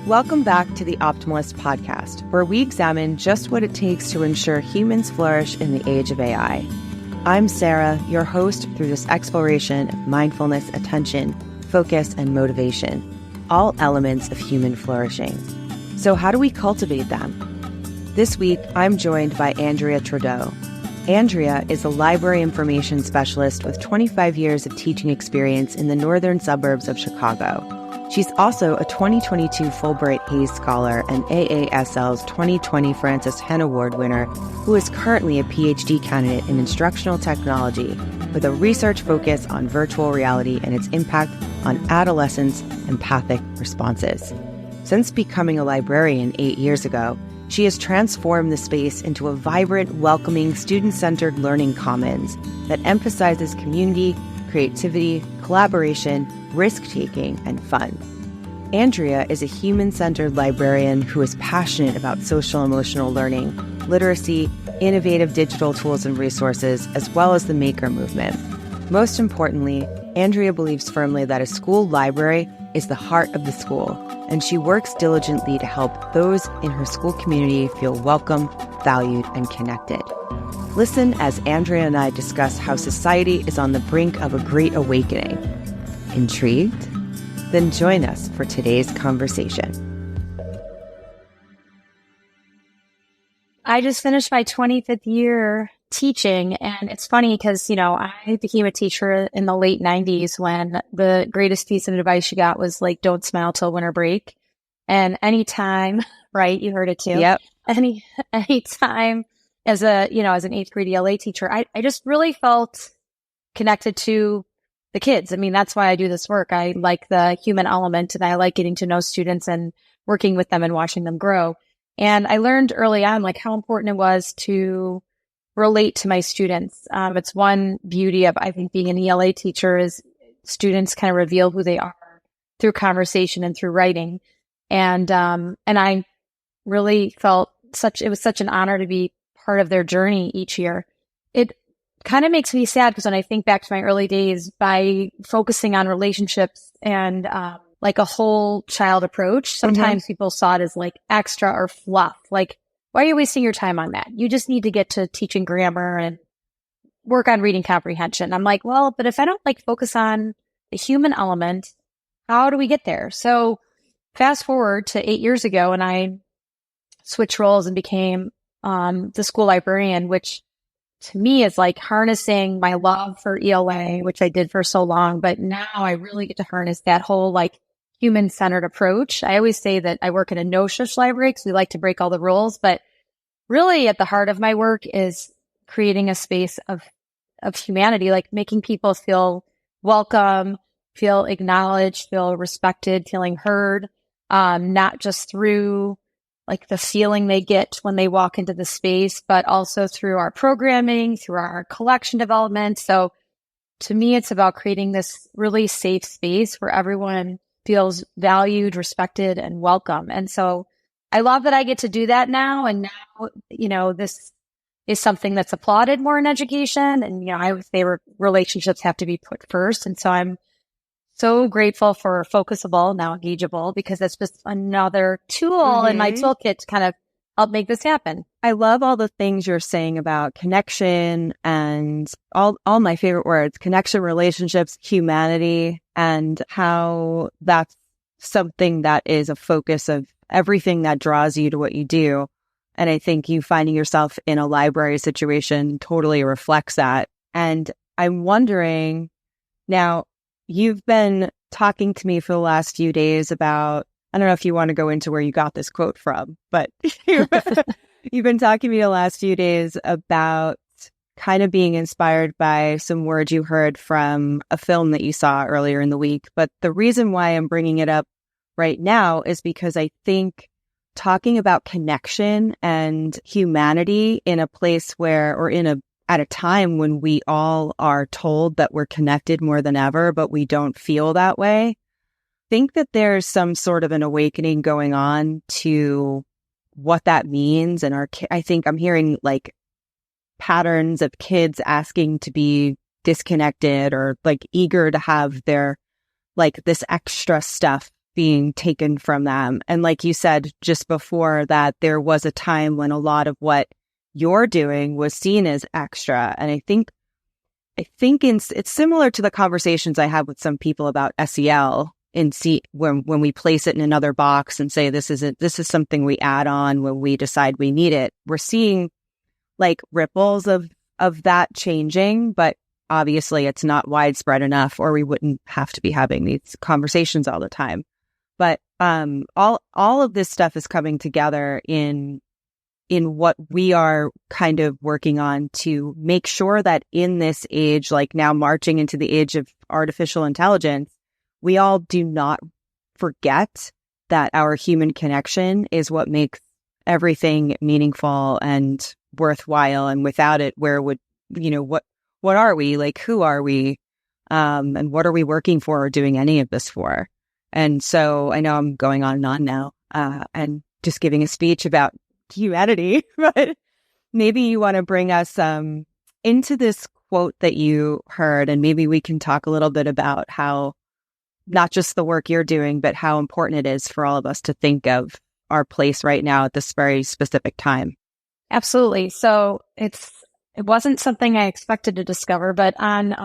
Welcome back to the Optimalist podcast, where we examine just what it takes to ensure humans flourish in the age of AI. I'm Sarah, your host through this exploration of mindfulness, attention, focus, and motivation, all elements of human flourishing. So how do we cultivate them? This week, I'm joined by Andrea Trudeau. Andrea is a library information specialist with 25 years of teaching experience in the northern suburbs of Chicago. She's also a 2022 Fulbright-Hays Scholar and AASL's 2020 Frances Henne Award Winner, who is currently a Ph.D. candidate in Instructional Technology with a research focus on virtual reality and its impact on adolescents' empathic responses. Since becoming a librarian 8 years ago, she has transformed the space into a vibrant, welcoming, student-centered learning commons that emphasizes community, creativity, collaboration, risk-taking, and fun. Andrea is a human-centered librarian who is passionate about social-emotional learning, literacy, innovative digital tools and resources, as well as the maker movement. Most importantly, Andrea believes firmly that a school library is the heart of the school, and she works diligently to help those in her school community feel welcome, valued, and connected. Listen as Andrea and I discuss how society is on the brink of a great awakening. Intrigued? Then join us for today's conversation. I just finished my 25th year teaching, and it's funny because, I became a teacher in the late 90s when the greatest piece of advice you got was like, don't smile till winter break. And anytime, right, you heard it too. Yep. Anytime as an 8th grade ELA teacher, I just really felt connected to the kids. I mean, that's why I do this work. I like the human element, and I like getting to know students and working with them and watching them grow. And I learned early on, like, how important it was to relate to my students. It's one beauty of, I think, being an ELA teacher is students kind of reveal who they are through conversation and through writing. And I really felt it was such an honor to be part of their journey each year. It kind of makes me sad because when I think back to my early days, by focusing on relationships and like a whole child approach, sometimes people saw it as like extra or fluff. Like, why are you wasting your time on that? You just need to get to teaching grammar and work on reading comprehension. I'm like, well, but if I don't like focus on the human element, how do we get there? So fast forward to 8 years ago, and I switched roles and became the school librarian, which to me is like harnessing my love for ELA, which I did for so long. But now I really get to harness that whole like human-centered approach. I always say that I work in a no-shush library because we like to break all the rules. But really at the heart of my work is creating a space of humanity, like making people feel welcome, feel acknowledged, feel respected, feeling heard, not just through like the feeling they get when they walk into the space, but also through our programming, through our collection development. So to me, it's about creating this really safe space where everyone feels valued, respected, and welcome. And so I love that I get to do that now. And now, this is something that's applauded more in education. And, I would say relationships have to be put first. And so I'm so grateful for Focusable, now Engageable, because it's just another tool in my toolkit to kind of help make this happen. I love all the things you're saying about connection and all my favorite words, connection, relationships, humanity, and how that's something that is a focus of everything that draws you to what you do. And I think you finding yourself in a library situation totally reflects that. And I'm wondering now, you've been talking to me for the last few days about, I don't know if you want to go into where you got this quote from, but you've been talking to me the last few days about kind of being inspired by some words you heard from a film that you saw earlier in the week. But the reason why I'm bringing it up right now is because I think talking about connection and humanity in a place where, or at a time when we all are told that we're connected more than ever, but we don't feel that way. I think that there's some sort of an awakening going on to what that means. And I think I'm hearing like patterns of kids asking to be disconnected or like eager to have their like this extra stuff being taken from them. And like you said just before, that there was a time when a lot of what you're doing was seen as extra. And I think it's similar to the conversations I have with some people about SEL when we place it in another box and say this is something we add on when we decide we need it. We're seeing like ripples of that changing, but obviously it's not widespread enough, or we wouldn't have to be having these conversations all the time. But all of this stuff is coming together in what we are kind of working on to make sure that in this age, like now marching into the age of artificial intelligence, we all do not forget that our human connection is what makes everything meaningful and worthwhile. And without it, where would, what are we? Like, who are we? And what are we working for or doing any of this for? And so I know I'm going on and on now, and just giving a speech about humanity, but maybe you want to bring us into this quote that you heard, and maybe we can talk a little bit about how not just the work you're doing, but how important it is for all of us to think of our place right now at this very specific time. Absolutely. So it wasn't something I expected to discover, but on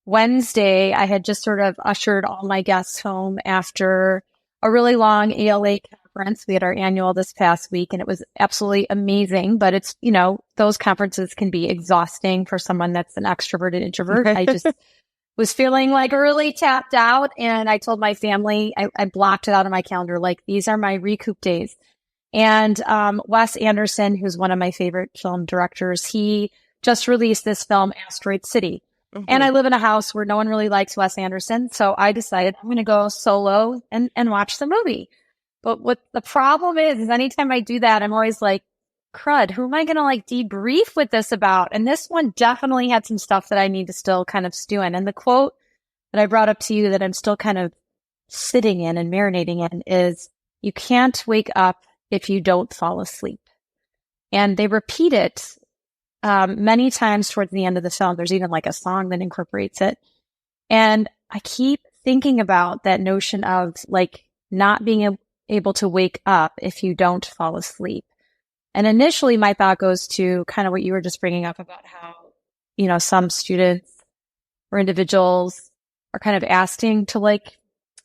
Wednesday, I had just sort of ushered all my guests home after a really long ALA conference. We had our annual this past week, and it was absolutely amazing. But it's, those conferences can be exhausting for someone that's an extroverted introvert. I just was feeling like really tapped out. And I told my family, I blocked it out of my calendar, like these are my recoup days. And Wes Anderson, who's one of my favorite film directors, he just released this film, Asteroid City. Mm-hmm. And I live in a house where no one really likes Wes Anderson. So I decided I'm going to go solo and watch the movie. But what the problem is anytime I do that, I'm always like, crud, who am I going to like debrief with this about? And this one definitely had some stuff that I need to still kind of stew in. And the quote that I brought up to you that I'm still kind of sitting in and marinating in is, you can't wake up if you don't fall asleep. And they repeat it many times towards the end of the film. There's even like a song that incorporates it. And I keep thinking about that notion of like not being able to wake up if you don't fall asleep. And initially my thought goes to kind of what you were just bringing up about how, some students or individuals are kind of asking to like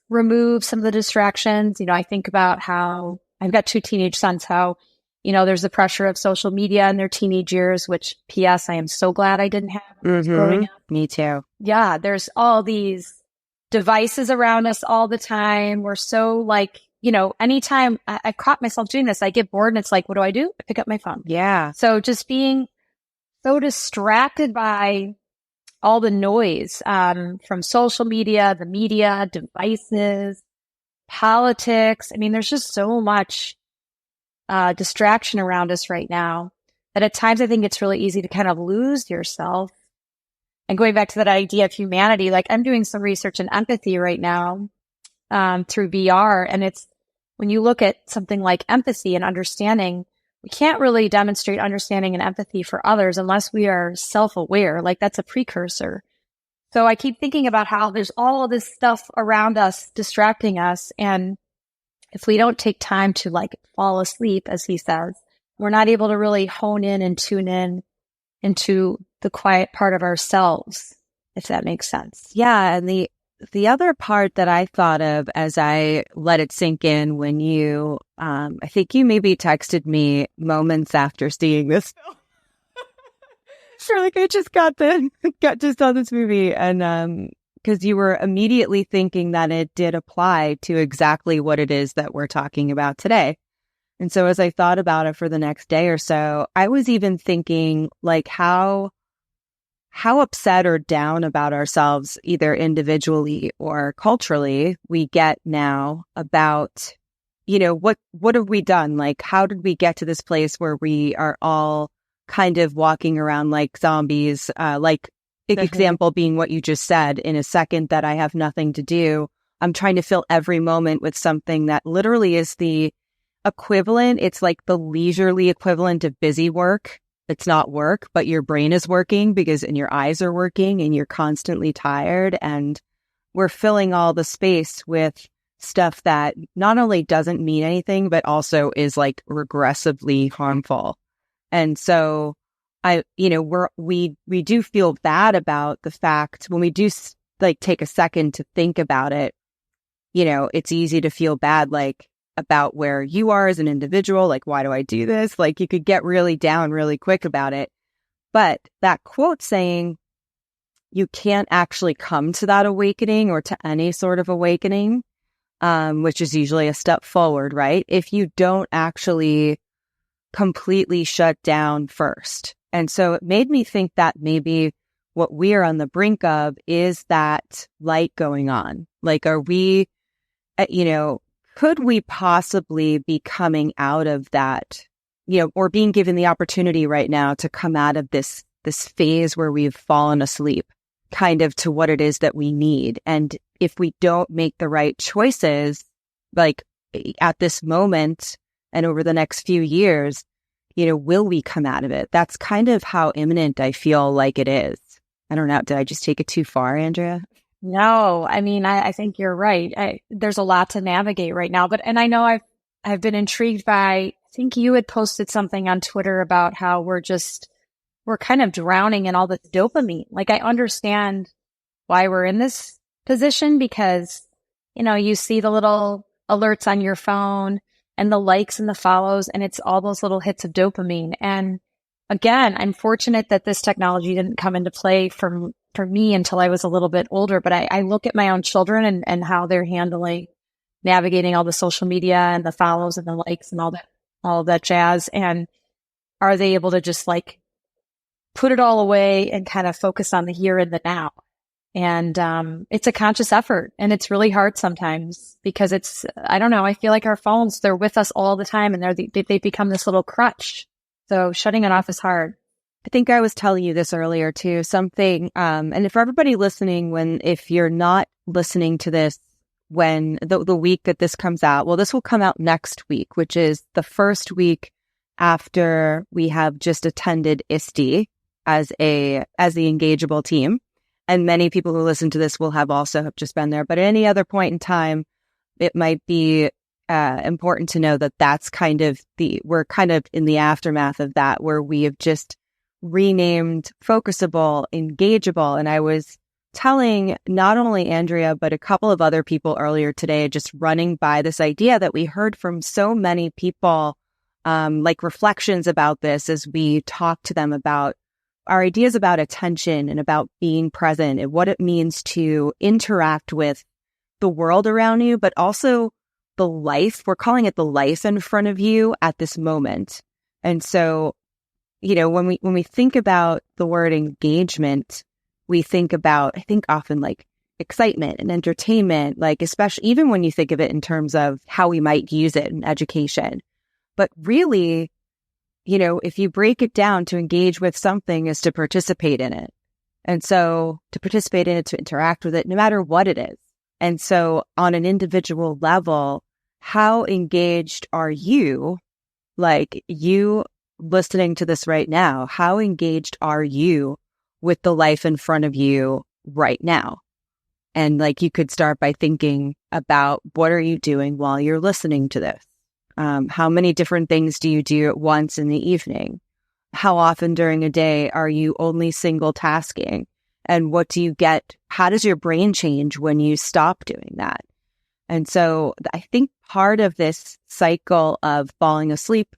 remove some of the distractions. I think about how I've got 2 teenage sons, how, there's the pressure of social media in their teenage years, which P.S. I am so glad I didn't have growing up. Me too. Yeah. There's all these devices around us all the time. We're so like, anytime I caught myself doing this, I get bored and it's like, what do? I pick up my phone. Yeah. So just being so distracted by all the noise from social media, the media, devices, politics. I mean, there's just so much distraction around us right now that at times I think it's really easy to kind of lose yourself. And going back to that idea of humanity, like I'm doing some research in empathy right now through VR. And it's when you look at something like empathy and understanding, we can't really demonstrate understanding and empathy for others unless we are self-aware. Like that's a precursor. So I keep thinking about how there's all of this stuff around us distracting us. And if we don't take time to like fall asleep, as he says, we're not able to really hone in and tune in into the quiet part of ourselves, if that makes sense. Yeah. And the other part that I thought of as I let it sink in when you, I think you maybe texted me moments after seeing this film. Sure, like I just just saw this movie, and because you were immediately thinking that it did apply to exactly what it is that we're talking about today. And so as I thought about it for the next day or so, I was even thinking like how upset or down about ourselves, either individually or culturally, we get now about, what have we done? Like, how did we get to this place where we are all kind of walking around like zombies, like example being what you just said, in a second that I have nothing to do, I'm trying to fill every moment with something that literally is the equivalent. It's like the leisurely equivalent of busy work. It's not work, but your brain is working and your eyes are working and you're constantly tired. And we're filling all the space with stuff that not only doesn't mean anything, but also is like regressively harmful. And so we do feel bad about the fact when we do like take a second to think about it, it's easy to feel bad, like about where you are as an individual. Like, why do I do this? Like you could get really down really quick about it. But that quote saying you can't actually come to that awakening or to any sort of awakening, which is usually a step forward, right? If you don't actually completely shut down first. And so it made me think that maybe what we are on the brink of is that light going on. Like, are we, could we possibly be coming out of that, or being given the opportunity right now to come out of this phase where we've fallen asleep kind of to what it is that we need. And if we don't make the right choices, like at this moment and over the next few years, will we come out of it? That's kind of how imminent I feel like it is. I don't know. Did I just take it too far, Andrea? No, I mean, I think you're right. There's a lot to navigate right now, and I know I've been intrigued by, I think you had posted something on Twitter about how we're kind of drowning in all this dopamine. Like, I understand why we're in this position because, you see the little alerts on your phone and the likes and the follows, and it's all those little hits of dopamine. And again, I'm fortunate that this technology didn't come into play for me until I was a little bit older. But I look at my own children and how they're navigating all the social media and the follows and the likes and all of that jazz. And are they able to just like put it all away and kind of focus on the here and the now? And it's a conscious effort, and it's really hard sometimes because I don't know, I feel like our phones, they're with us all the time, and they become this little crutch. So shutting it off is hard. I think I was telling you this earlier too, something, and for everybody listening, if you're not listening to this when the week that this comes out, well, this will come out next week, which is the first week after we have just attended ISTE as the engageable team. And many people who listen to this will have just been there. But at any other point in time, it might be important to know that that's we're kind of in the aftermath of that, where we have just renamed Focusable, Engageable. And I was telling not only Andrea, but a couple of other people earlier today, just running by this idea that we heard from so many people, like reflections about this as we talked to them about our ideas about attention and about being present and what it means to interact with the world around you, but also the life. We're calling it the life in front of you at this moment. And so, when we think about the word engagement, we think about, I think often like excitement and entertainment, like especially even when you think of it in terms of how we might use it in education. But really, if you break it down, to engage with something is to participate in it. And so to participate in it, to interact with it, no matter what it is. And so on an individual level, how engaged are you? Like, you listening to this right now, how engaged are you with the life in front of you right now? And like, you could start by thinking about, what are you doing while you're listening to this? How many different things do you do at once in the evening? How often during a day are you only single tasking? And what do you get? How does your brain change when you stop doing that? And so I think part of this cycle of falling asleep,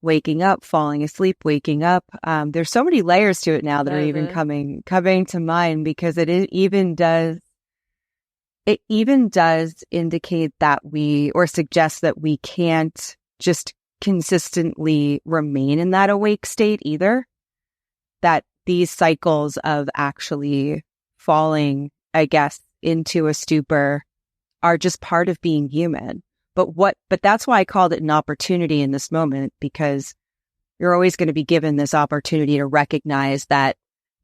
waking up, falling asleep, waking up, there's so many layers to it now that are even coming to mind, because it even does indicate that or suggest that we can't just consistently remain in that awake state either. That these cycles of actually falling, I guess, into a stupor are just part of being human. But that's why I called it an opportunity in this moment, because you're always going to be given this opportunity to recognize that,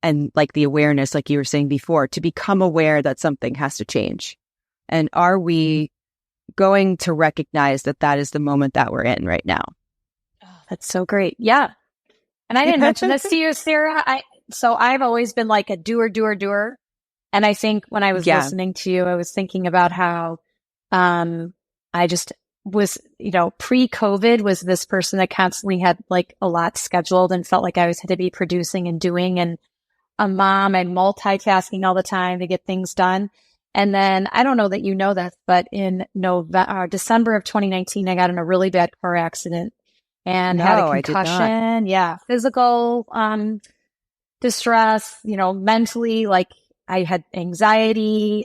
and like the awareness, like you were saying before, to become aware that something has to change. And are we going to recognize that that is the moment that we're in right now? Oh, that's so great. Yeah. And I didn't mention this to you, Sarah. So I've always been like a doer. And I think when I was listening to you, I was thinking about how I just was, pre-COVID was this person that constantly had like a lot scheduled and felt like I always had to be producing and doing, and a mom and multitasking all the time to get things done. And then I don't know that you know this, but in December of 2019, I got in a really bad car accident and had a concussion. Yeah. Physical, distress, mentally, like I had anxiety.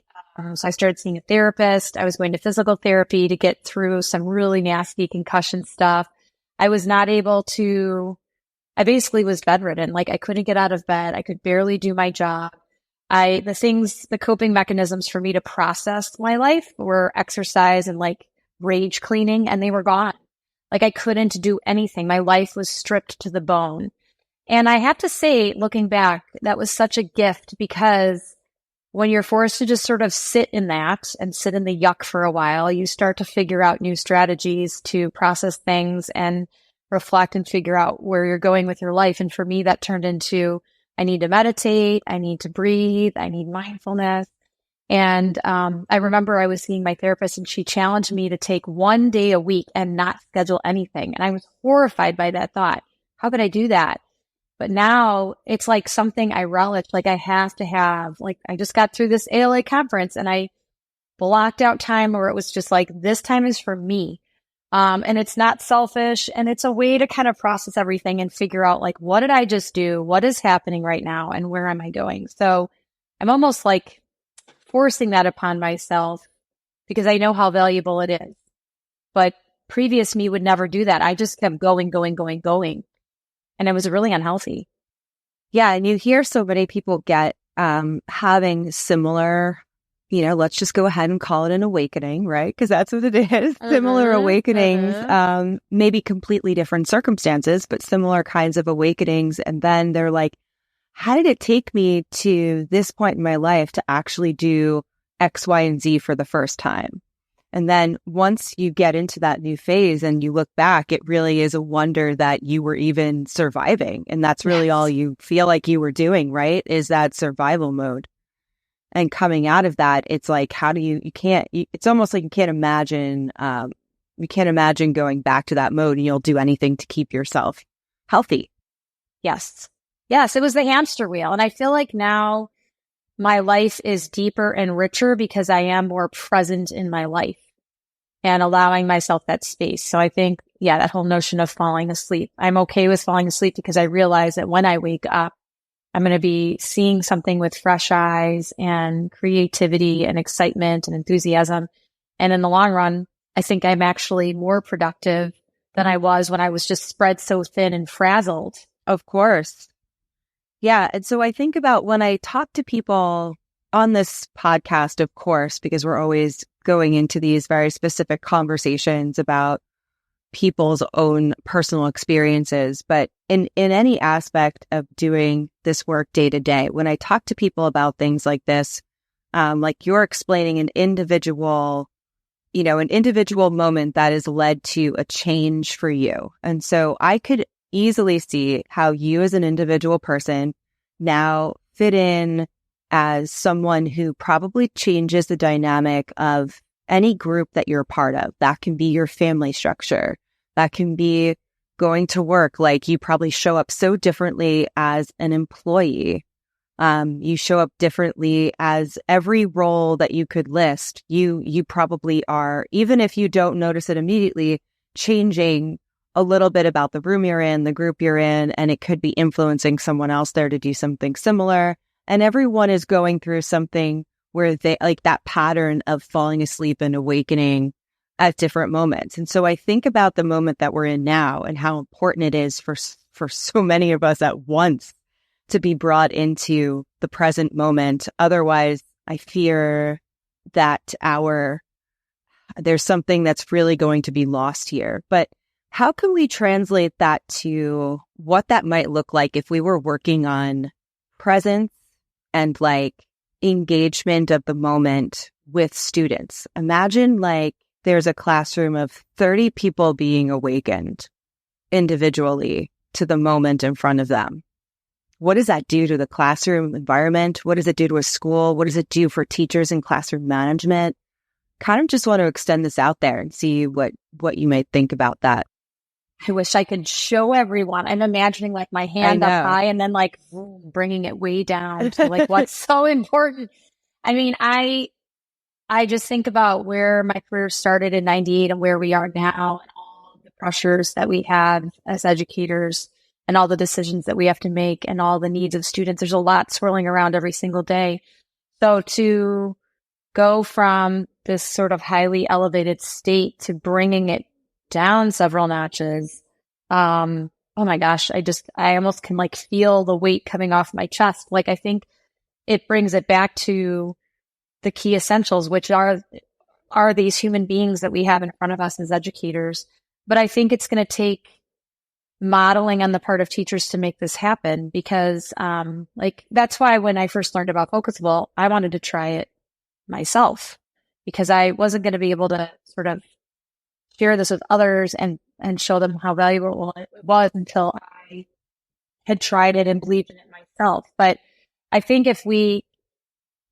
So I started seeing a therapist. I was going to physical therapy to get through some really nasty concussion stuff. I was not able to, I basically was bedridden. Like I couldn't get out of bed. I could barely do my job. The coping mechanisms for me to process my life were exercise and like rage cleaning, and they were gone. Like I couldn't do anything. My life was stripped to the bone. And I have to say, looking back, that was such a gift, because when you're forced to just sort of sit in that and sit in the yuck for a while, you start to figure out new strategies to process things and reflect and figure out where you're going with your life. And for me, that turned into, I need to meditate, I need to breathe, I need mindfulness. And I remember I was seeing my therapist, and she challenged me to take one day a week and not schedule anything. And I was horrified by that thought. How could I do that? But now it's like something I relish. Like I have to have, like I just got through this ALA conference and I blocked out time where it was just like, this time is for me. And it's not selfish, and it's a way to kind of process everything and figure out like, what did I just do? What is happening right now? And where am I going? So I'm almost like forcing that upon myself because I know how valuable it is. But previous me would never do that. I just kept going. And it was really unhealthy. Yeah. And you hear so many people get having similar, let's just go ahead and call it an awakening, right? Because that's what it is. Similar awakenings, maybe completely different circumstances, but similar kinds of awakenings. And then they're like, how did it take me to this point in my life to actually do X, Y, and Z for the first time? And then once you get into that new phase and you look back, it really is a wonder that you were even surviving. And that's really all you feel like you were doing, right? Is that survival mode. And coming out of that, it's like, how do it's almost like you can't imagine going back to that mode, and you'll do anything to keep yourself healthy. Yes, it was the hamster wheel. And I feel like now my life is deeper and richer because I am more present in my life and allowing myself that space. So I think, that whole notion of falling asleep, I'm okay with falling asleep because I realize that when I wake up, I'm going to be seeing something with fresh eyes and creativity and excitement and enthusiasm. And in the long run, I think I'm actually more productive than I was when I was just spread so thin and frazzled. Of course. Yeah. And so I think about when I talk to people on this podcast, of course, because we're always going into these very specific conversations about people's own personal experiences. But in any aspect of doing this work day to day, when I talk to people about things like this, like you're explaining an individual moment that has led to a change for you. And so I could easily see how you as an individual person now fit in as someone who probably changes the dynamic of any group that you're a part of. That can be your family structure. That can be going to work. Like you probably show up so differently as an employee. You show up differently as every role that you could list. You probably are, even if you don't notice it immediately, changing a little bit about the room you're in, the group you're in, and it could be influencing someone else there to do something similar. And everyone is going through something where they like that pattern of falling asleep and awakening at different moments. And so I think about the moment that we're in now and how important it is for so many of us at once to be brought into the present moment. Otherwise, I fear that there's something that's really going to be lost here. But how can we translate that to what that might look like if we were working on presence and like engagement of the moment with students? Imagine like there's a classroom of 30 people being awakened individually to the moment in front of them. What does that do to the classroom environment? What does it do to a school? What does it do for teachers and classroom management? kind of just want to extend this out there and see what you might think about that. I wish I could show everyone. I'm imagining like my hand up high and then like bringing it way down to like what's so important. I mean, I just think about where my career started in 98 and where we are now and all the pressures that we have as educators and all the decisions that we have to make and all the needs of students. There's a lot swirling around every single day. So to go from this sort of highly elevated state to bringing it down several notches. Oh my gosh. I almost can like feel the weight coming off my chest. Like, I think it brings it back to the key essentials, which are these human beings that we have in front of us as educators. But I think it's going to take modeling on the part of teachers to make this happen, because, like, that's why when I first learned about Focusable, I wanted to try it myself, because I wasn't going to be able to sort of share this with others and show them how valuable it was until I had tried it and believed in it myself. But I think if we,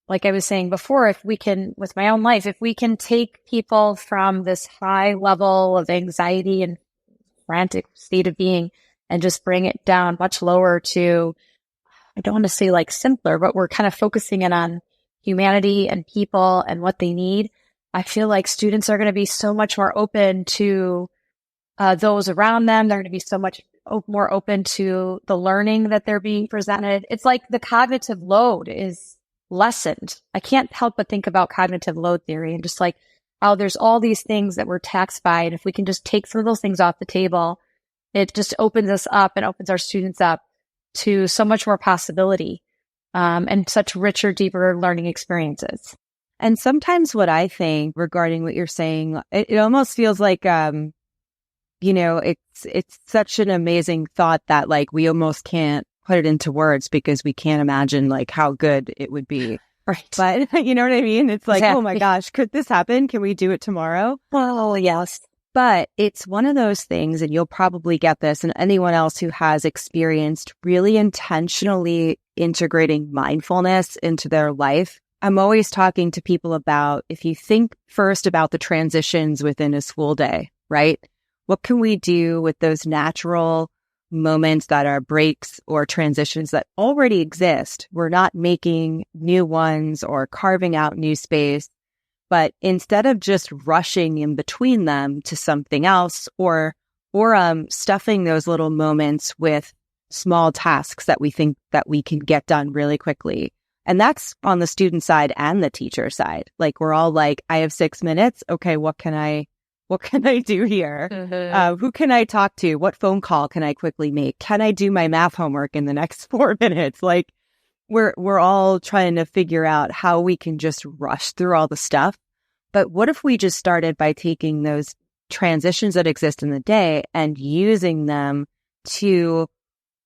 like I was saying before, if we can, with my own life, if we can take people from this high level of anxiety and frantic state of being and just bring it down much lower to, I don't want to say like simpler, but we're kind of focusing in on humanity and people and what they need. I feel like students are going to be so much more open to those around them. They're going to be so much more open to the learning that they're being presented. It's like the cognitive load is lessened. I can't help but think about cognitive load theory and just like, oh, there's all these things that we're taxed by. And if we can just take some of those things off the table, it just opens us up and opens our students up to so much more possibility and such richer, deeper learning experiences. And sometimes what I think regarding what you're saying, it almost feels like, it's such an amazing thought that like we almost can't put it into words because we can't imagine like how good it would be. Right. But you know what I mean? It's like, exactly. Oh my gosh, could this happen? Can we do it tomorrow? Oh, yes. But it's one of those things, and you'll probably get this, and anyone else who has experienced really intentionally integrating mindfulness into their life. I'm always talking to people about, if you think first about the transitions within a school day, right? What can we do with those natural moments that are breaks or transitions that already exist? We're not making new ones or carving out new space, but instead of just rushing in between them to something else or stuffing those little moments with small tasks that we think that we can get done really quickly. And that's on the student side and the teacher side. Like, we're all like, I have 6 minutes. Okay, what can I do here? Mm-hmm. Who can I talk to? What phone call can I quickly make? Can I do my math homework in the next 4 minutes? Like, we're all trying to figure out how we can just rush through all the stuff. But what if we just started by taking those transitions that exist in the day and using them to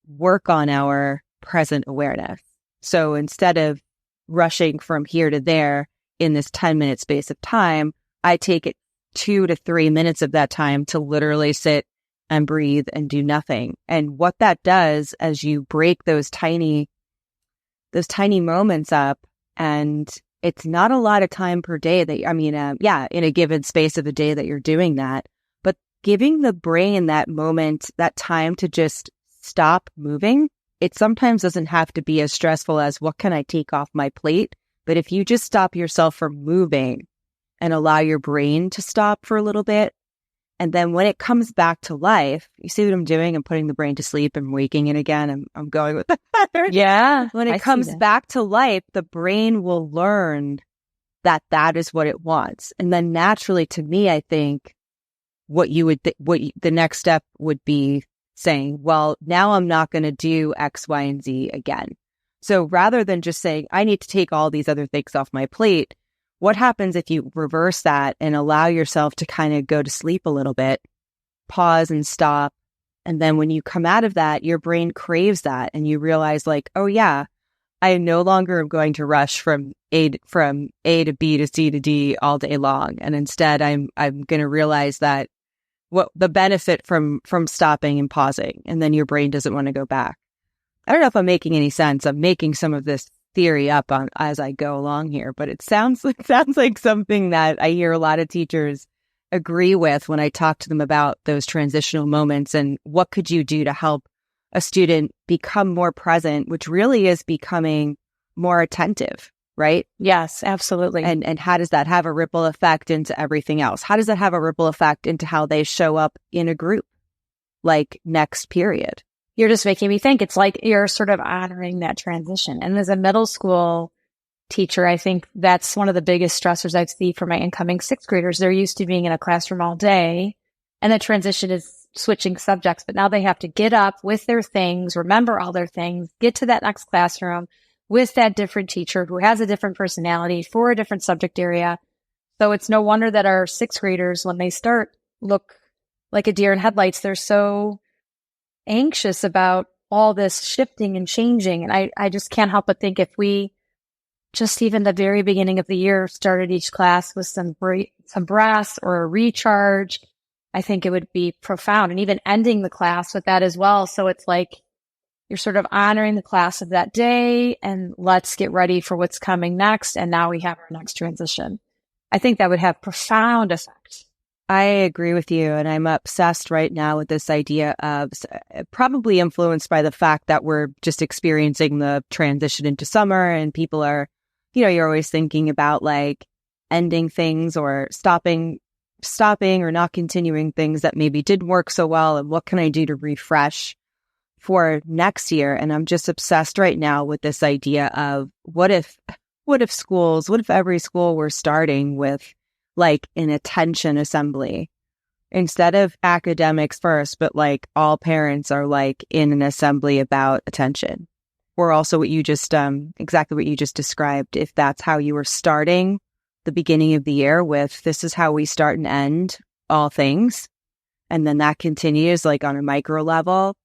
work on our present awareness? So instead of rushing from here to there in this 10-minute space of time, I take it 2 to 3 minutes of that time to literally sit and breathe and do nothing. And what that does as you break those tiny moments up, and it's not a lot of time per day that, in a given space of a day that you're doing that, but giving the brain that moment, that time to just stop moving. It sometimes doesn't have to be as stressful as what can I take off my plate? But if you just stop yourself from moving and allow your brain to stop for a little bit, and then when it comes back to life, you see what I'm doing? I'm putting the brain to sleep and waking it again. I'm going with the pattern. Yeah. When it comes back to life, the brain will learn that is what it wants. And then naturally, to me, I think the next step would be saying, well, now I'm not going to do X, Y, and Z again. So rather than just saying, I need to take all these other things off my plate, what happens if you reverse that and allow yourself to kind of go to sleep a little bit, pause and stop? And then when you come out of that, your brain craves that and you realize like, oh yeah, I no longer am going to rush from A to B to C to D all day long. And instead I'm going to realize that what the benefit from stopping and pausing, and then your brain doesn't want to go back. I don't know if I'm making any sense. I'm making some of this theory up on as I go along here, but it sounds like something that I hear a lot of teachers agree with when I talk to them about those transitional moments and what could you do to help a student become more present, which really is becoming more attentive, right? Yes, absolutely. And how does that have a ripple effect into everything else? How does that have a ripple effect into how they show up in a group, like next period? You're just making me think. It's like you're sort of honoring that transition. And as a middle school teacher, I think that's one of the biggest stressors I see for my incoming sixth graders. They're used to being in a classroom all day, and the transition is switching subjects, but now they have to get up with their things, remember all their things, get to that next classroom with that different teacher who has a different personality for a different subject area. So it's no wonder that our sixth graders, when they start, look like a deer in headlights. They're so anxious about all this shifting and changing. And I just can't help but think if we just even the very beginning of the year started each class with some breaths or a recharge, I think it would be profound. And even ending the class with that as well. So it's like you're sort of honoring the class of that day and let's get ready for what's coming next. And now we have our next transition. I think that would have profound effect. I agree with you. And I'm obsessed right now with this idea of probably influenced by the fact that we're just experiencing the transition into summer and people are, you're always thinking about like ending things or stopping or not continuing things that maybe didn't work so well. And what can I do to refresh for next year? And I'm just obsessed right now with this idea of what if every school were starting with like an attention assembly instead of academics first, but like all parents are like in an assembly about attention. Or also what you just, exactly what you just described. If that's how you were starting the beginning of the year with, this is how we start and end all things. And then that continues like on a micro level.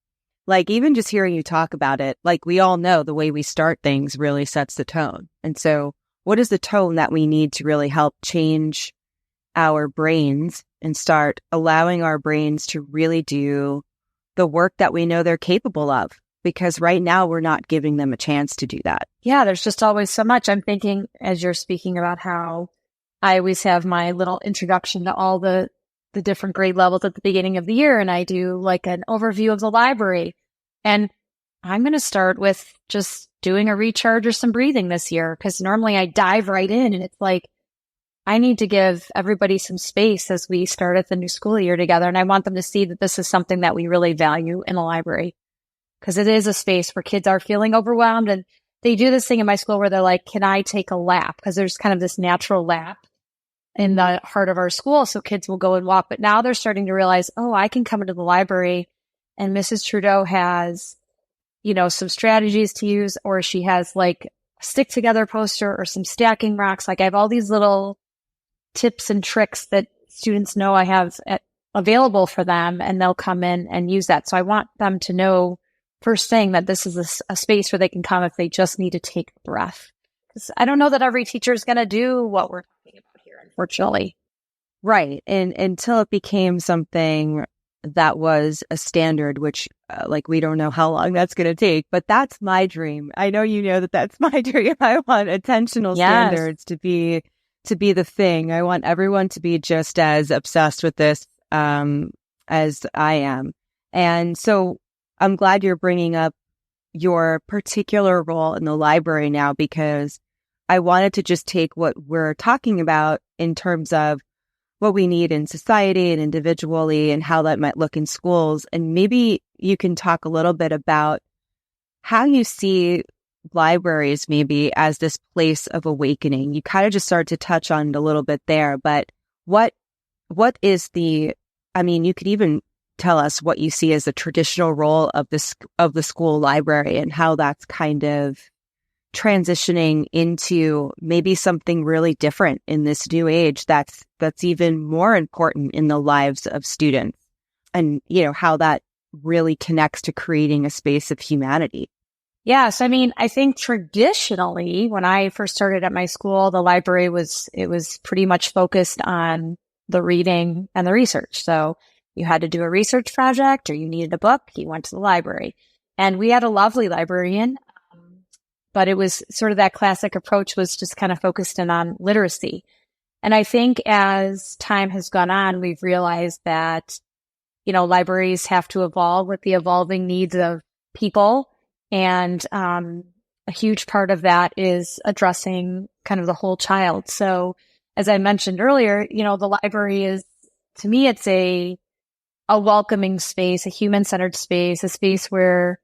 Like even just hearing you talk about it, like we all know the way we start things really sets the tone. And so what is the tone that we need to really help change our brains and start allowing our brains to really do the work that we know they're capable of? Because right now we're not giving them a chance to do that. Yeah, there's just always so much. I'm thinking as you're speaking about how I always have my little introduction to all the different grade levels at the beginning of the year. And I do like an overview of the library. And I'm going to start with just doing a recharge or some breathing this year. Because normally I dive right in and it's like, I need to give everybody some space as we start at the new school year together. And I want them to see that this is something that we really value in a library. Because it is a space where kids are feeling overwhelmed. And they do this thing in my school where they're like, can I take a lap? Because there's kind of this natural lap in the heart of our school. So kids will go and walk. But now they're starting to realize, oh, I can come into the library and Mrs. Trudeau has, some strategies to use, or she has like a stick together poster or some stacking rocks. Like I have all these little tips and tricks that students know I have available for them, and they'll come in and use that. So I want them to know first thing that this is a space where they can come if they just need to take a breath. Because I don't know that every teacher is going to do what we're talking about here, unfortunately. Right. And until it became something that was a standard, which we don't know how long that's going to take, but that's my dream. I know that's my dream. I want attentional standards to be the thing. I want everyone to be just as obsessed with this as I am. And so I'm glad you're bringing up your particular role in the library now, because I wanted to just take what we're talking about in terms of what we need in society and individually and how that might look in schools. And maybe you can talk a little bit about how you see libraries maybe as this place of awakening. You kind of just started to touch on it a little bit there, but what is you could even tell us what you see as the traditional role of the school library and how that's kind of transitioning into maybe something really different in this new age that's even more important in the lives of students, and how that really connects to creating a space of humanity. Yes. I think traditionally when I first started at my school, the library was pretty much focused on the reading and the research. So you had to do a research project or you needed a book, you went to the library. And we had a lovely librarian. but it was sort of that classic approach was just kind of focused in on literacy. And I think as time has gone on, we've realized that, libraries have to evolve with the evolving needs of people. And a huge part of that is addressing kind of the whole child. So as I mentioned earlier, the library is, to me, it's a welcoming space, a human-centered space, a space where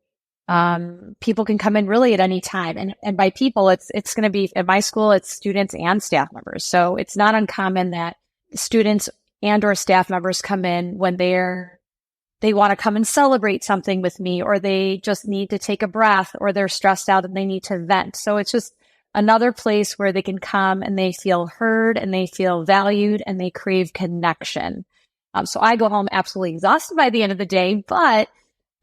people can come in really at any time. And by people, it's going to be, at my school, it's students and staff members. So it's not uncommon that students and or staff members come in when they want to come and celebrate something with me, or they just need to take a breath, or they're stressed out and they need to vent. So it's just another place where they can come and they feel heard and they feel valued and they crave connection. So I go home absolutely exhausted by the end of the day, but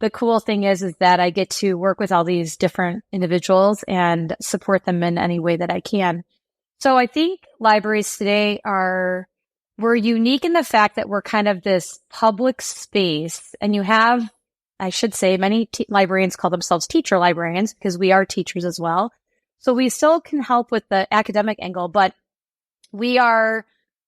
the cool thing is that I get to work with all these different individuals and support them in any way that I can. So I think libraries today we're unique in the fact that we're kind of this public space, and you have, I should say, many librarians call themselves teacher librarians because we are teachers as well. So we still can help with the academic angle, but we are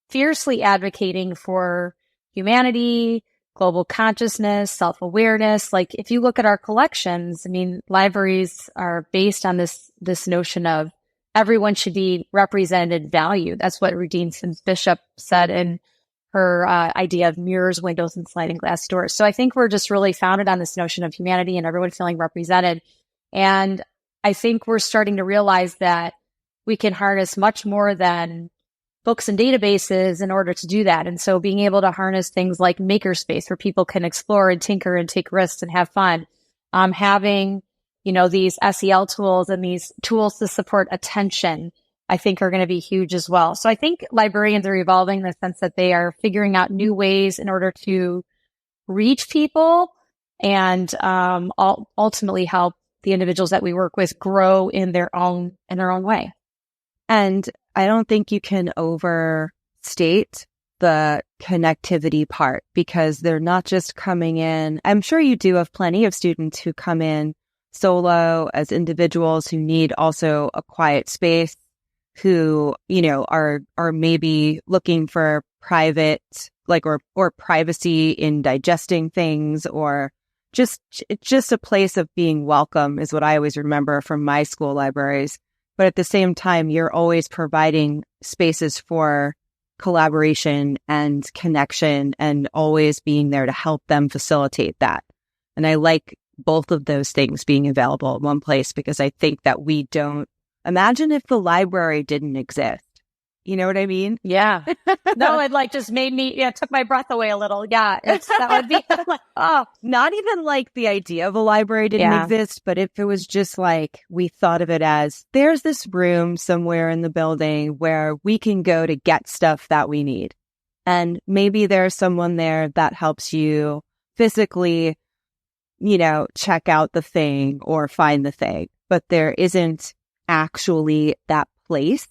fiercely advocating for humanity, global consciousness, self-awareness. Like if you look at our collections, I mean, libraries are based on this notion of everyone should be represented, valued. That's what Rudine Sims Bishop said in her idea of mirrors, windows, and sliding glass doors. So I think we're just really founded on this notion of humanity and everyone feeling represented. And I think we're starting to realize that we can harness much more than books and databases in order to do that. And so being able to harness things like makerspace where people can explore and tinker and take risks and have fun, having, these SEL tools and these tools to support attention, I think are going to be huge as well. So I think librarians are evolving in the sense that they are figuring out new ways in order to reach people and ultimately help the individuals that we work with grow in their own way. And I don't think you can overstate the connectivity part, because they're not just coming in. I'm sure you do have plenty of students who come in solo as individuals who need also a quiet space, who, are maybe looking for private, or privacy in digesting things, or just a place of being welcome is what I always remember from my school libraries. But at the same time, you're always providing spaces for collaboration and connection and always being there to help them facilitate that. And I like both of those things being available in one place, because I think that we don't imagine if the library didn't exist. You know what I mean? Yeah. No, it just made me, took my breath away a little. Yeah. That would be not even like the idea of a library didn't exist, but if it was just like, we thought of it as there's this room somewhere in the building where we can go to get stuff that we need. And maybe there's someone there that helps you physically, check out the thing or find the thing, but there isn't actually that place.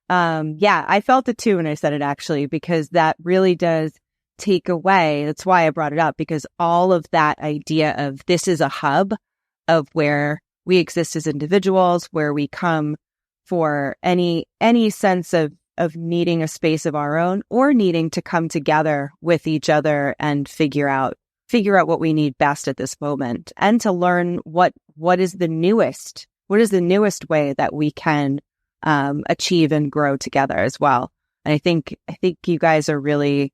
I felt it too when I said it, actually, because that really does take away. That's why I brought it up, because all of that idea of this is a hub of where we exist as individuals, where we come for any sense of needing a space of our own, or needing to come together with each other and figure out what we need best at this moment, and to learn what is the newest way that we can achieve and grow together as well. And I think you guys are really,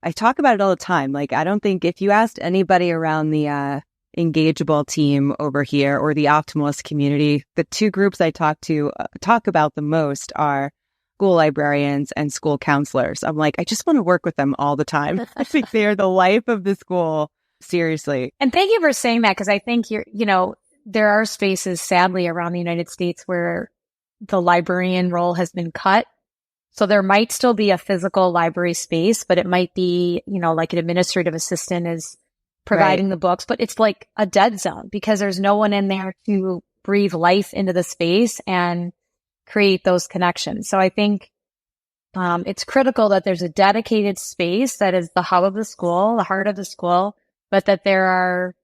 I talk about it all the time. Like, I don't think if you asked anybody around the Engageable team over here or the Optimalist community, the two groups I talk about the most are school librarians and school counselors. I'm like, I just want to work with them all the time. I think they are the life of the school. Seriously. And thank you for saying that, because I think there are spaces, sadly, around the United States where the librarian role has been cut. So there might still be a physical library space, but it might be, like an administrative assistant is providing the books, but it's like a dead zone because there's no one in there to breathe life into the space and create those connections. So I think it's critical that there's a dedicated space that is the hub of the school, the heart of the school, but that there are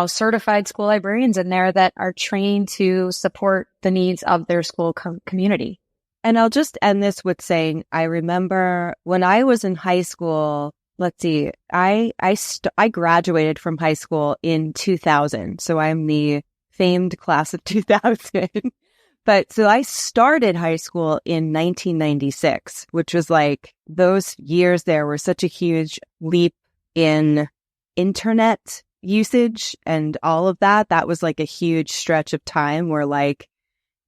certified school librarians in there that are trained to support the needs of their school community. And I'll just end this with saying, I remember when I was in high school, let's see, I graduated from high school in 2000. So I'm the famed class of 2000. But so I started high school in 1996, which was like those years there were such a huge leap in internet usage and all of that. That was like a huge stretch of time where like,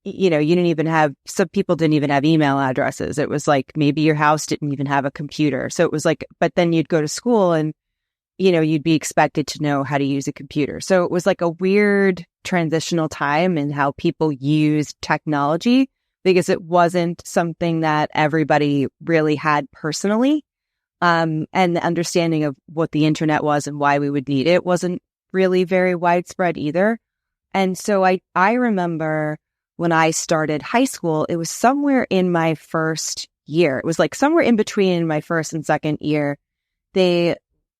you didn't even have, some people didn't even have email addresses. It was like maybe your house didn't even have a computer. So it was like, but then you'd go to school and, you'd be expected to know how to use a computer. So it was like a weird transitional time in how people used technology because it wasn't something that everybody really had personally. And the understanding of what the internet was and why we would need it wasn't really very widespread either. And so I remember when I started high school, it was somewhere in my first year. It was like somewhere in between my first and second year. They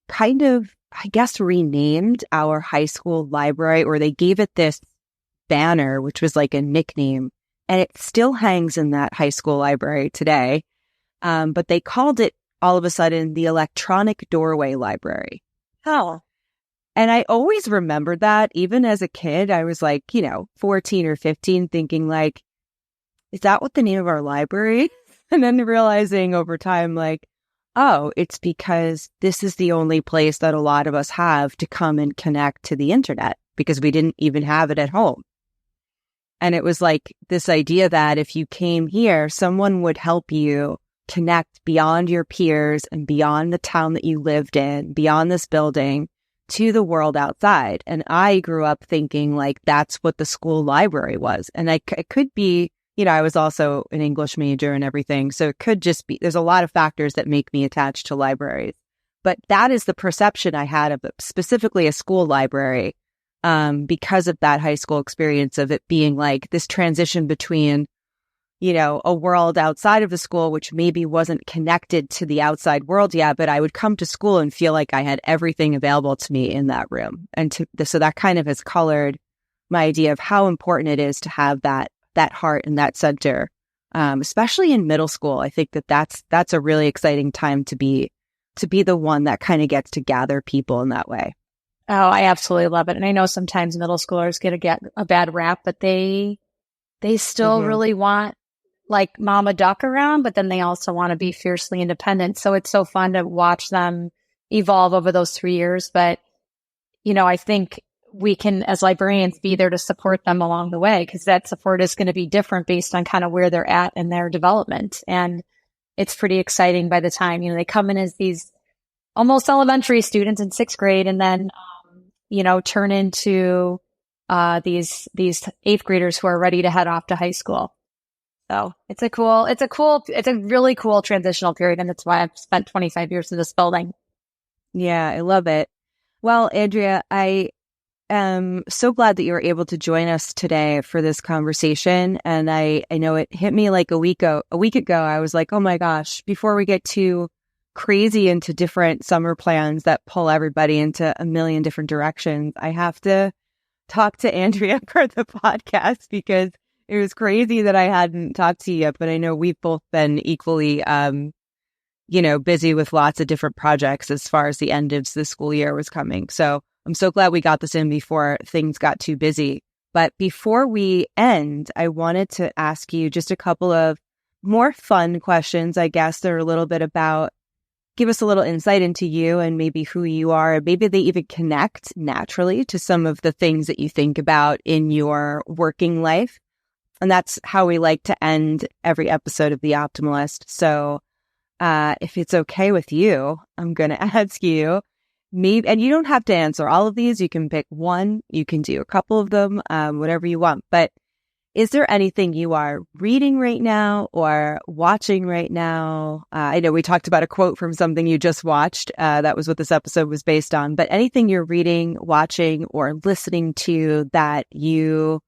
kind of, I guess, renamed our high school library, or they gave it this banner, which was like a nickname. And it still hangs in that high school library today. But they called it all of a sudden the Electronic Doorway Library. Oh. And I always remembered that. Even as a kid, I was like, 14 or 15 thinking like, is that what the name of our library is? And then realizing over time, like, oh, it's because this is the only place that a lot of us have to come and connect to the internet because we didn't even have it at home. And it was like this idea that if you came here, someone would help you connect beyond your peers and beyond the town that you lived in, beyond this building, to the world outside. And I grew up thinking like that's what the school library was. And it could be, I was also an English major and everything. So it could just be, there's a lot of factors that make me attached to libraries. But that is the perception I had of it, specifically a school library, because of that high school experience of it being like this transition between, a world outside of the school, which maybe wasn't connected to the outside world yet, but I would come to school and feel like I had everything available to me in that room. And so that kind of has colored my idea of how important it is to have that heart and that center, especially in middle school. I think that's a really exciting time to be the one that kind of gets to gather people in that way. Oh, I absolutely love it. And I know sometimes middle schoolers get a bad rap, but they still really want like mama duck around, but then they also want to be fiercely independent. So it's so fun to watch them evolve over those 3 years. But, I think we can, as librarians, be there to support them along the way because that support is going to be different based on kind of where they're at in their development. And it's pretty exciting by the time, they come in as these almost elementary students in sixth grade and then, turn into these eighth graders who are ready to head off to high school. So it's a really cool transitional period. And that's why I've spent 25 years in this building. Yeah, I love it. Well, Andrea, I am so glad that you were able to join us today for this conversation. And I know it hit me like a week ago. I was like, oh my gosh, before we get too crazy into different summer plans that pull everybody into a million different directions, I have to talk to Andrea for the podcast because it was crazy that I hadn't talked to you yet, but I know we've both been equally, busy with lots of different projects as far as the end of the school year was coming. So I'm so glad we got this in before things got too busy. But before we end, I wanted to ask you just a couple of more fun questions, I guess, that are a little bit about, give us a little insight into you and maybe who you are. Maybe they even connect naturally to some of the things that you think about in your working life. And that's how we like to end every episode of The Optimalist. So if it's okay with you, I'm going to ask you, maybe, and you don't have to answer all of these. You can pick one. You can do a couple of them, whatever you want. But is there anything you are reading right now or watching right now? I know we talked about a quote from something you just watched. That was what this episode was based on. But anything you're reading, watching, or listening to that you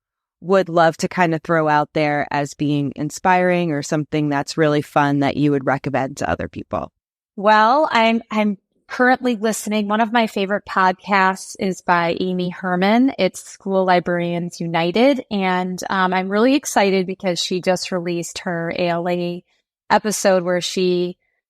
would love to kind of throw out there as being inspiring or something that's really fun that you would recommend to other people? Well, I'm currently listening. One of my favorite podcasts is by Amy Herman. It's School Librarians United. And I'm really excited because she just released her ALA episode where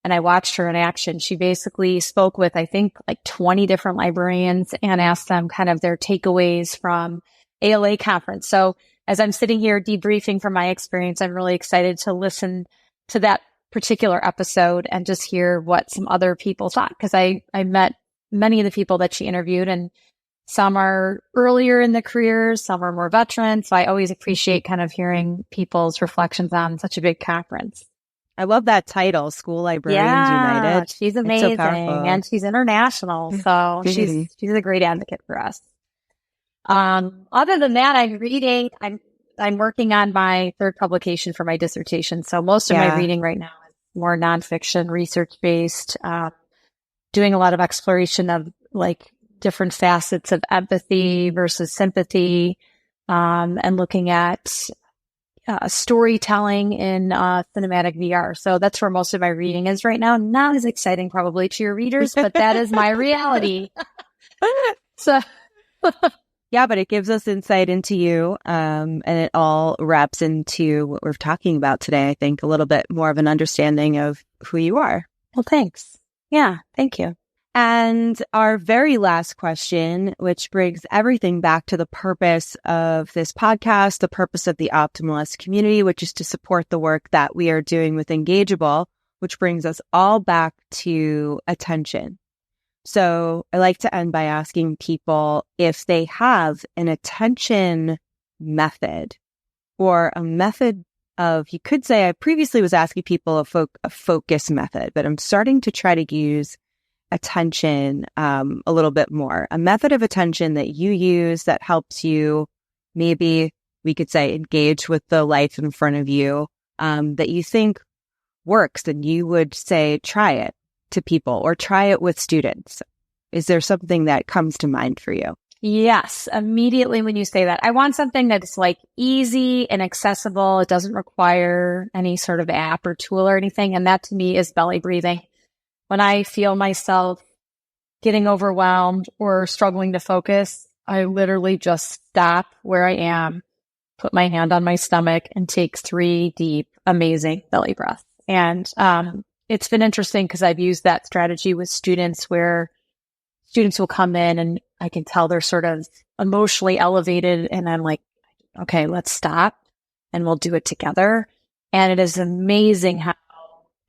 and I watched her in action. She basically spoke with, I think, like 20 different librarians and asked them kind of their takeaways from ALA conference. So as I'm sitting here debriefing from my experience, I'm really excited to listen to that particular episode and just hear what some other people thought. Because I met many of the people that she interviewed, and some are earlier in the career, some are more veteran. So I always appreciate kind of hearing people's reflections on such a big conference. I love that title, School Librarians United. She's amazing, and she's international. So she's a great advocate for us. Other than that, I'm working on my third publication for my dissertation. So most of my reading right now is more nonfiction, research-based, doing a lot of exploration of like different facets of empathy versus sympathy, and looking at storytelling in cinematic VR. So that's where most of my reading is right now. Not as exciting probably to your readers, but that is my reality. So yeah, but it gives us insight into you, and it all wraps into what we're talking about today. I think a little bit more of an understanding of who you are. Well, thanks. Yeah, thank you. And our very last question, which brings everything back to the purpose of this podcast, the purpose of the Optimalist community, which is to support the work that we are doing with Engageable, which brings us all back to attention. So I like to end by asking people if they have an attention method or a method of, you could say, I previously was asking people a focus method, but I'm starting to try to use attention a little bit more. A method of attention that you use that helps you, maybe we could say, engage with the life in front of you, that you think works, and you would say, try it to people or try it with students. Is there something that comes to mind for you? Yes, immediately when you say that. I want something that's like easy and accessible. It doesn't require any sort of app or tool or anything. And that to me is belly breathing. When I feel myself getting overwhelmed or struggling to focus, I literally just stop where I am, put my hand on my stomach, and take 3 deep, amazing belly breaths. And it's been interesting because I've used that strategy with students where students will come in and I can tell they're sort of emotionally elevated. And I'm like, okay, let's stop and we'll do it together. And it is amazing how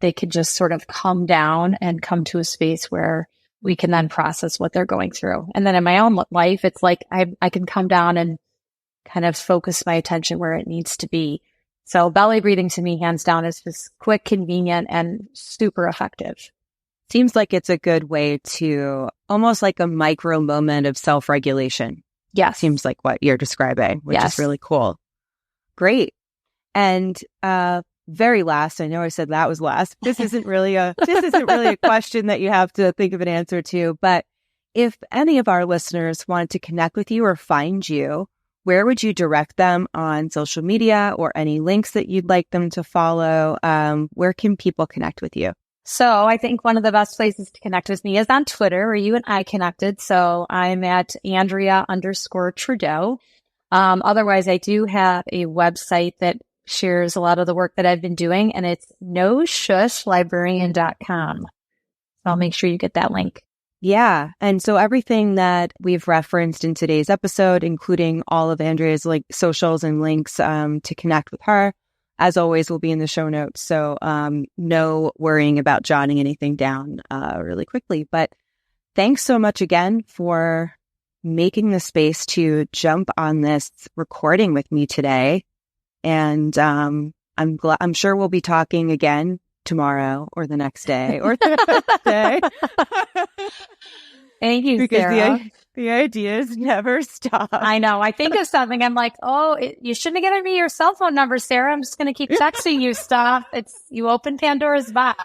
they could just sort of calm down and come to a space where we can then process what they're going through. And then in my own life, it's like I can come down and kind of focus my attention where it needs to be. So belly breathing to me, hands down, is just quick, convenient, and super effective. Seems like it's a good way to almost like a micro moment of self-regulation. Yeah. Seems like what you're describing, which is really cool. Great. And very last, I know I said that was last. This isn't really a question that you have to think of an answer to, but if any of our listeners wanted to connect with you or find you, where would you direct them on social media or any links that you'd like them to follow? Where can people connect with you? So I think one of the best places to connect with me is on Twitter, where you and I connected. So I'm at Andrea_Trudeau. Otherwise, I do have a website that shares a lot of the work that I've been doing, and it's noshushlibrarian.com. So I'll make sure you get that link. Yeah. And so everything that we've referenced in today's episode, including all of Andrea's socials and links to connect with her, as always, will be in the show notes. So no worrying about jotting anything down really quickly. But thanks so much again for making the space to jump on this recording with me today. And I'm sure we'll be talking again tomorrow or the next day or the next day. Thank you, because Sarah. The ideas never stop. I know. I think of something. I'm like, you shouldn't have given me your cell phone number, Sarah. I'm just going to keep texting you stuff. You open Pandora's box.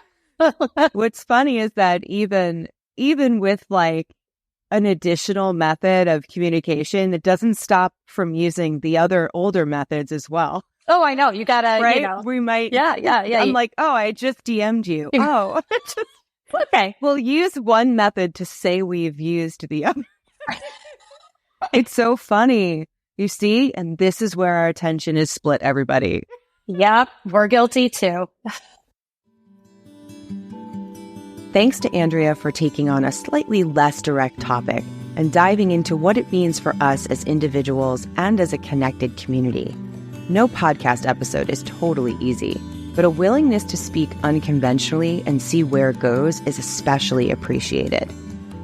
What's funny is that even with an additional method of communication, it doesn't stop from using the other older methods as well. Oh, I know. You gotta, right? We might. Yeah. I'm like, I just DM'd you. Oh, Okay. We'll use one method to say we've used the other. It's so funny. You see? And this is where our attention is split, everybody. Yep, we're guilty too. Thanks to Andrea for taking on a slightly less direct topic and diving into what it means for us as individuals and as a connected community. No podcast episode is totally easy, but a willingness to speak unconventionally and see where it goes is especially appreciated.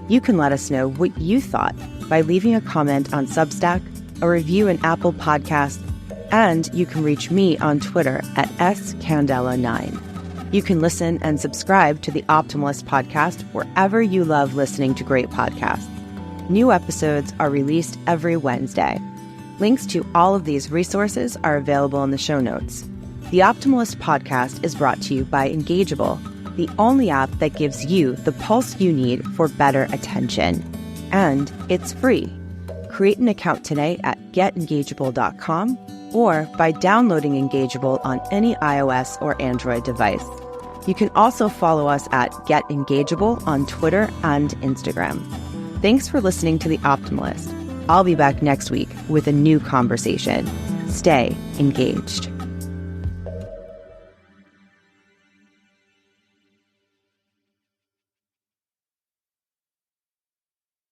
You can let us know what you thought by leaving a comment on Substack, a review in Apple Podcasts, and you can reach me on Twitter at scandela9. You can listen and subscribe to the Optimalist podcast wherever you love listening to great podcasts. New episodes are released every Wednesday. Links to all of these resources are available in the show notes. The Optimalist podcast is brought to you by Engageable, the only app that gives you the pulse you need for better attention. And it's free. Create an account today at getengageable.com or by downloading Engageable on any iOS or Android device. You can also follow us at Get Engageable on Twitter and Instagram. Thanks for listening to The Optimalist. I'll be back next week with a new conversation. Stay engaged.